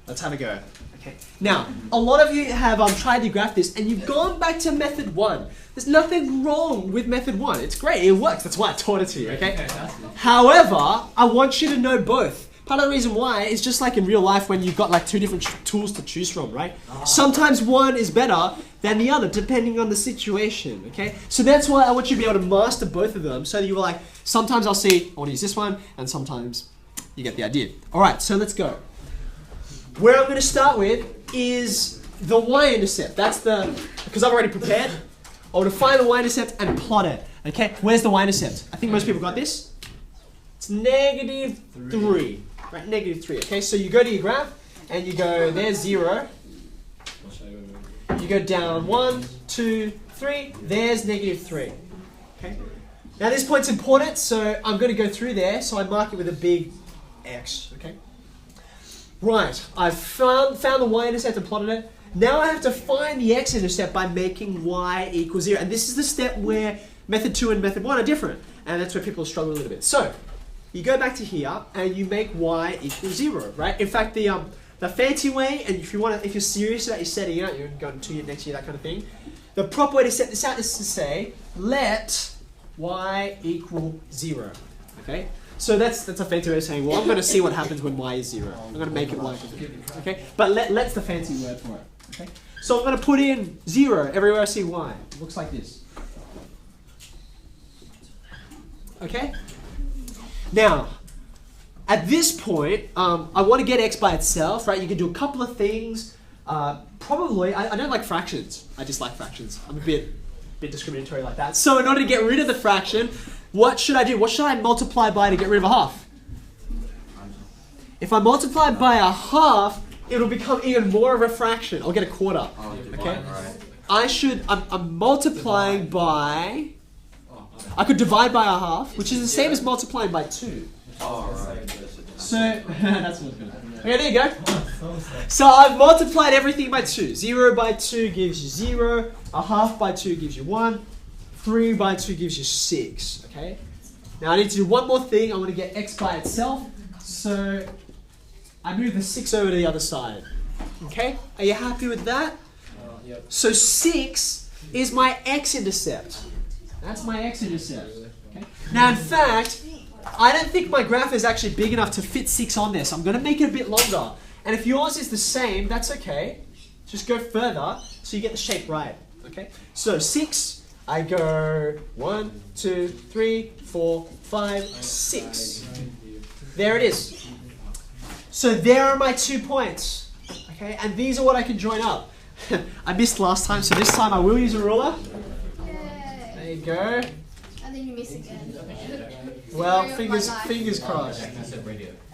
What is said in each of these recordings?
Let's have a go. Okay. Now, a lot of you have tried to graph this and you've gone back to method 1. There's nothing wrong with method 1. It's great. It works. That's why I taught it to you. Okay. However, I want you to know both. Part of the reason why is just like in real life when you've got like 2 different tools to choose from, right? Sometimes one is better than the other depending on the situation, okay? So that's why I want you to be able to master both of them so that you were like, sometimes I'll see, I want to use this one, and sometimes you get the idea. All right, so let's go. Where I'm going to start with is the y-intercept. That's because I've already prepared. I want to find the y-intercept and plot it, okay? Where's the y-intercept? I think most people got this. It's -3. Right, -3. Okay, so you go to your graph and you go, there's 0. You go down 1, 2, 3. There's -3. Okay. Now this point's important, so I'm going to go through there. So I mark it with a big X. Okay. Right, I've found the y-intercept and plotted it. Now I have to find the x-intercept by making y equal 0. And this is the step where method 2 and method 1 are different, and that's where people struggle a little bit. So you go back to here and you make y equal 0, right? In fact, the fancy way, and if you're serious about your setting out, you're going to year, next year, that kind of thing. The proper way to set this out is to say, let y equal 0. Okay? So that's a fancy way of saying, well, I'm going to see what happens when y is 0. I'm going to make it y equal 0. Okay? But let's the fancy word for it. Okay? So I'm going to put in 0 everywhere I see y. It looks like this. Okay? Now, at this point, I want to get x by itself, right? You can do a couple of things. Probably, I don't like fractions. I dislike fractions. I'm a bit discriminatory like that. So in order to get rid of the fraction, what should I do? What should I multiply by to get rid of a half? If I multiply by a half, it'll become even more of a fraction. I'll get a quarter. Okay? I'm multiplying by... I could divide by a half, which is the same as multiplying by 2. So, that's not good. Okay, there you go. So I've multiplied everything by 2. 0 by 2 gives you 0. A half by 2 gives you 1. 3 by 2 gives you 6. Okay? Now I need to do one more thing. I want to get x by itself. So I move the 6 over to the other side. Okay? Are you happy with that? Yep. So 6 is my x-intercept. That's my x-intercept. Okay? Now, in fact, I don't think my graph is actually big enough to fit 6 on this. I'm going to make it a bit longer. And if yours is the same, that's okay. Just go further so you get the shape right. Okay? So 6, I go 1, 2, 3, 4, 5, 6. There it is. So there are my 2 points. Okay? And these are what I can join up. I missed last time, so this time I will use a ruler. There you go. And then you miss again. Well, fingers crossed. And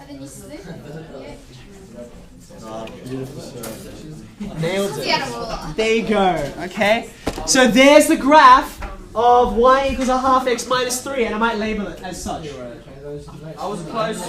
then you slip. Yeah. Nailed He had a it. ruler. There you go. Okay. So there's the graph of y equals a half x minus 3, and I might label it as such. I was close.